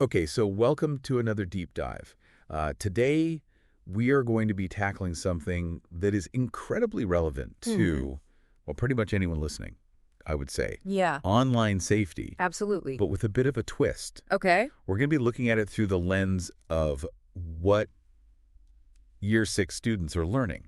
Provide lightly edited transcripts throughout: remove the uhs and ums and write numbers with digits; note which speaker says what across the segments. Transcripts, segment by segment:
Speaker 1: Okay, so welcome to another deep dive. Today, we are going to be tackling something that is incredibly relevant
Speaker 2: Hmm.
Speaker 1: to, well, pretty much anyone listening, I would say.
Speaker 2: Yeah,
Speaker 1: Online safety,
Speaker 2: absolutely.
Speaker 1: but with a bit of a twist.
Speaker 2: Okay.
Speaker 1: We're going to be looking at it through the lens of what Year 6 students are learning.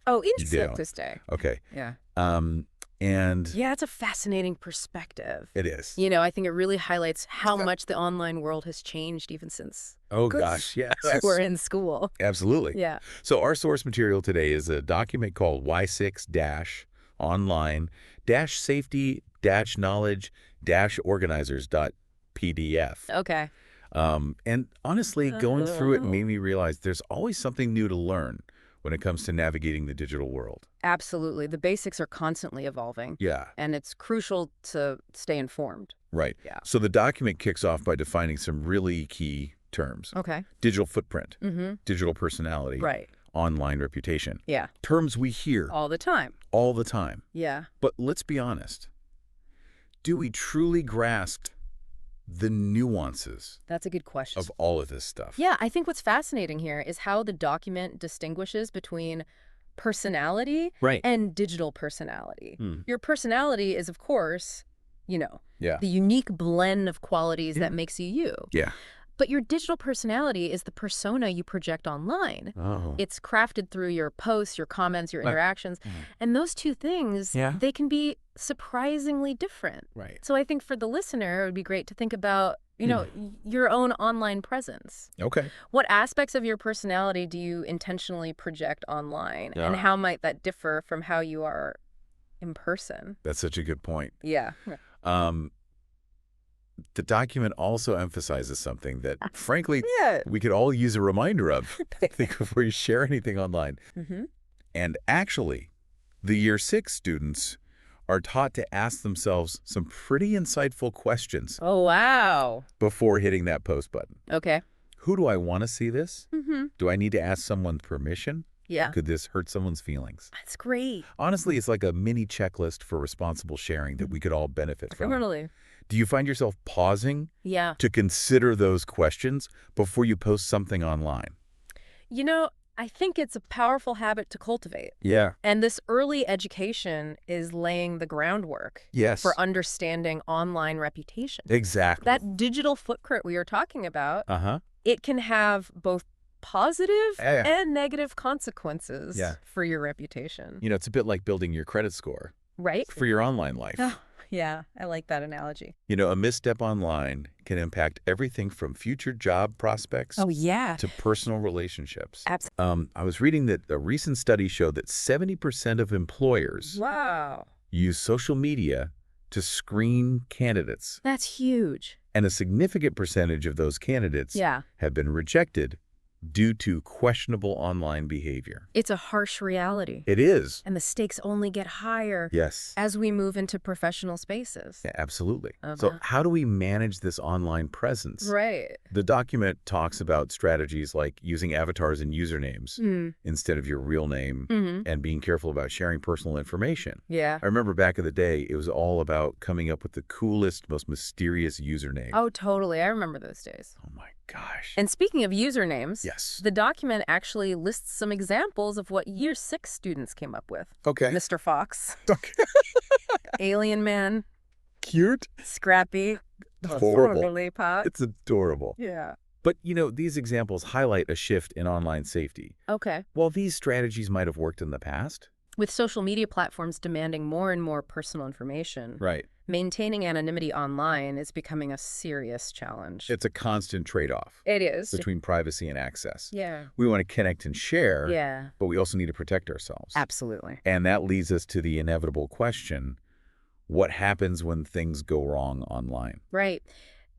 Speaker 2: Oh,
Speaker 1: You
Speaker 2: interesting
Speaker 1: do.
Speaker 2: to stay.
Speaker 1: Okay.
Speaker 2: Yeah.
Speaker 1: Um, and
Speaker 2: Yeah, it's a fascinating perspective.
Speaker 1: it is.
Speaker 2: I think it really highlights how much the online world has changed even since
Speaker 1: Oh, gosh, yes.
Speaker 2: we're in school.
Speaker 1: Absolutely.
Speaker 2: Yeah.
Speaker 1: So our source material today is a document called Y6-online-safety-knowledge-organizers.pdf.
Speaker 2: Okay.
Speaker 1: And honestly, going through it made me realize there's always something new to learn when it comes to navigating the digital world.
Speaker 2: Absolutely. The basics are constantly evolving,
Speaker 1: Yeah,
Speaker 2: and it's crucial to stay informed.
Speaker 1: right.
Speaker 2: Yeah.
Speaker 1: So the document kicks off by defining some really key terms.
Speaker 2: Okay.
Speaker 1: Digital footprint,
Speaker 2: Mm-hmm.
Speaker 1: digital personality,
Speaker 2: Right.
Speaker 1: online reputation.
Speaker 2: Yeah.
Speaker 1: Terms we hear
Speaker 2: All the time.
Speaker 1: all the time.
Speaker 2: Yeah.
Speaker 1: But let's be honest. Do we truly grasp the nuances
Speaker 2: That's a good question.
Speaker 1: of all of this stuff?
Speaker 2: Yeah, I think what's fascinating here is how the document distinguishes between personality
Speaker 1: Right.
Speaker 2: and digital personality.
Speaker 1: Hmm.
Speaker 2: Your personality is, of course,
Speaker 1: Yeah.
Speaker 2: the unique blend of qualities
Speaker 1: Yeah.
Speaker 2: that makes you you.
Speaker 1: Yeah.
Speaker 2: But your digital personality is the persona you project online.
Speaker 1: Oh.
Speaker 2: It's crafted through your posts, your comments, your
Speaker 1: Right.
Speaker 2: interactions.
Speaker 1: Mhm.
Speaker 2: And those two things,
Speaker 1: Yeah.
Speaker 2: they can be surprisingly different.
Speaker 1: Right.
Speaker 2: So I think for the listener, it would be great to think about, your own online presence.
Speaker 1: Okay.
Speaker 2: What aspects of your personality do you intentionally project online? And
Speaker 1: Ah.
Speaker 2: how might that differ from how you are in person?
Speaker 1: That's such a good point.
Speaker 2: Yeah.
Speaker 1: Um, the document also emphasizes something that, frankly,
Speaker 2: Yeah.
Speaker 1: we could all use a reminder of, I think, before you share anything online.
Speaker 2: Mm-hmm.
Speaker 1: And actually, the Year 6 students are taught to ask themselves some pretty insightful questions
Speaker 2: Oh, wow.
Speaker 1: before hitting that post button.
Speaker 2: Okay.
Speaker 1: Who do I want to see this?
Speaker 2: Mm-hmm.
Speaker 1: Do I need to ask someone permission?
Speaker 2: Yeah.
Speaker 1: Could this hurt someone's feelings?
Speaker 2: That's great.
Speaker 1: Honestly, it's like a mini checklist for responsible sharing that we could all benefit from.
Speaker 2: Totally.
Speaker 1: Do you find yourself pausing
Speaker 2: Yeah.
Speaker 1: to consider those questions before you post something online?
Speaker 2: I think it's a powerful habit to cultivate.
Speaker 1: Yeah.
Speaker 2: And this early education is laying the groundwork
Speaker 1: Yes.
Speaker 2: for understanding online reputation.
Speaker 1: Exactly.
Speaker 2: That digital footprint we are talking about,
Speaker 1: Uh-huh.
Speaker 2: it can have both positive
Speaker 1: Yeah.
Speaker 2: and negative consequences
Speaker 1: Yeah.
Speaker 2: for your reputation.
Speaker 1: It's a bit like building your credit score
Speaker 2: Right?
Speaker 1: for your online life.
Speaker 2: Yeah, I like that analogy.
Speaker 1: A misstep online can impact everything from future job prospects
Speaker 2: Yeah.
Speaker 1: to personal relationships.
Speaker 2: Absolutely.
Speaker 1: I was reading that a recent study showed that 70% of employers
Speaker 2: Wow.
Speaker 1: use social media to screen candidates,
Speaker 2: That's huge.
Speaker 1: and a significant percentage of those candidates
Speaker 2: Yeah.
Speaker 1: have been rejected due to questionable online behavior.
Speaker 2: It's a harsh reality.
Speaker 1: It is.
Speaker 2: And the stakes only get higher
Speaker 1: Yes.
Speaker 2: as we move into professional spaces.
Speaker 1: Yeah, absolutely.
Speaker 2: Okay.
Speaker 1: So how do we manage this online presence?
Speaker 2: Right.
Speaker 1: The document talks about strategies like using avatars and usernames instead of your real name
Speaker 2: Mm-hmm.
Speaker 1: and being careful about sharing personal information.
Speaker 2: Yeah.
Speaker 1: I remember back in the day, it was all about coming up with the coolest, most mysterious username.
Speaker 2: Oh, totally. I remember those days.
Speaker 1: Oh my gosh.
Speaker 2: And speaking of usernames,
Speaker 1: Yes.
Speaker 2: the document actually lists some examples of what Year 6 students came up with.
Speaker 1: Okay.
Speaker 2: Mr. Fox,
Speaker 1: Okay.
Speaker 2: Alien Man,
Speaker 1: Cute.
Speaker 2: Scrappy,
Speaker 1: Horrible.
Speaker 2: Lollipop.
Speaker 1: It's adorable.
Speaker 2: Yeah.
Speaker 1: But, these examples highlight a shift in online safety.
Speaker 2: Okay.
Speaker 1: While these strategies might have worked in the past.
Speaker 2: With social media platforms demanding more and more personal information,
Speaker 1: Right.
Speaker 2: maintaining anonymity online is becoming a serious challenge.
Speaker 1: It's a constant trade-off
Speaker 2: It is.
Speaker 1: between privacy and access.
Speaker 2: Yeah.
Speaker 1: We want to connect and share,
Speaker 2: Yeah.
Speaker 1: but we also need to protect ourselves.
Speaker 2: Absolutely.
Speaker 1: And that leads us to the inevitable question, what happens when things go wrong online?
Speaker 2: Right.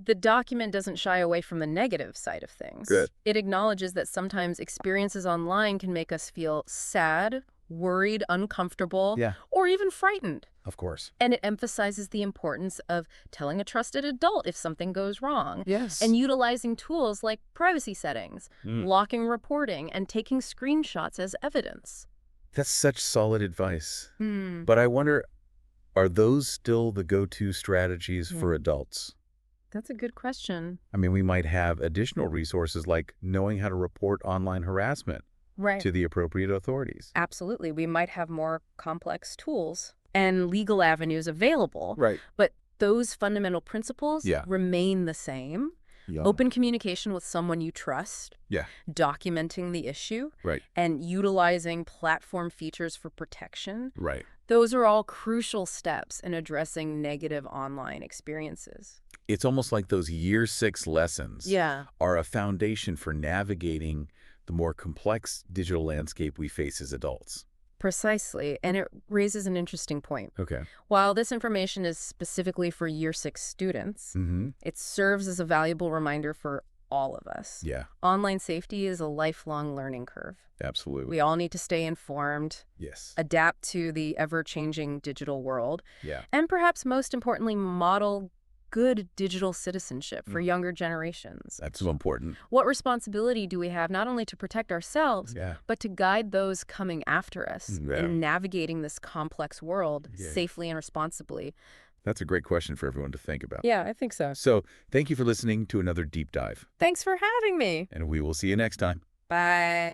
Speaker 2: The document doesn't shy away from the negative side of things.
Speaker 1: Good.
Speaker 2: It acknowledges that sometimes experiences online can make us feel sad, worried, uncomfortable,
Speaker 1: Yeah.
Speaker 2: or even frightened.
Speaker 1: Of course.
Speaker 2: And it emphasizes the importance of telling a trusted adult if something goes wrong.
Speaker 1: Yes.
Speaker 2: And utilizing tools like privacy settings,
Speaker 1: Mm.
Speaker 2: locking reporting, and taking screenshots as evidence.
Speaker 1: That's such solid advice.
Speaker 2: Hmm.
Speaker 1: But I wonder, are those still the go-to strategies
Speaker 2: Yeah.
Speaker 1: for adults?
Speaker 2: That's a good question.
Speaker 1: I mean, we might have additional resources like knowing how to report online harassment
Speaker 2: Right.
Speaker 1: to the appropriate authorities.
Speaker 2: Absolutely. We might have more complex tools and legal avenues available,
Speaker 1: Right.
Speaker 2: but those fundamental principles
Speaker 1: Yeah.
Speaker 2: remain the same.
Speaker 1: Yeah.
Speaker 2: Open communication with someone you trust,
Speaker 1: Yeah.
Speaker 2: documenting the issue,
Speaker 1: Right.
Speaker 2: and utilizing platform features for protection.
Speaker 1: Right.
Speaker 2: Those are all crucial steps in addressing negative online experiences.
Speaker 1: It's almost like those year 6 lessons
Speaker 2: Yeah.
Speaker 1: are a foundation for navigating the more complex digital landscape we face as adults.
Speaker 2: Precisely. And it raises an interesting point.
Speaker 1: Okay.
Speaker 2: While this information is specifically for Year 6 students,
Speaker 1: Mm-hmm.
Speaker 2: it serves as a valuable reminder for all of us.
Speaker 1: Yeah,
Speaker 2: Online safety is a lifelong learning curve.
Speaker 1: absolutely.
Speaker 2: We all need to stay informed,
Speaker 1: Yes.
Speaker 2: adapt to the ever-changing digital world,
Speaker 1: Yeah.
Speaker 2: and perhaps most importantly, model good digital citizenship for
Speaker 1: Mm.
Speaker 2: younger generations.
Speaker 1: That's so important.
Speaker 2: What responsibility do we have not only to protect ourselves,
Speaker 1: Yeah.
Speaker 2: but to guide those coming after us
Speaker 1: Yeah.
Speaker 2: in navigating this complex world
Speaker 1: Yeah.
Speaker 2: safely and responsibly?
Speaker 1: That's a great question for everyone to think about.
Speaker 2: Yeah, I think so.
Speaker 1: So, thank you for listening to another deep dive,
Speaker 2: Thanks for having me.
Speaker 1: and we will see you next time.
Speaker 2: Bye.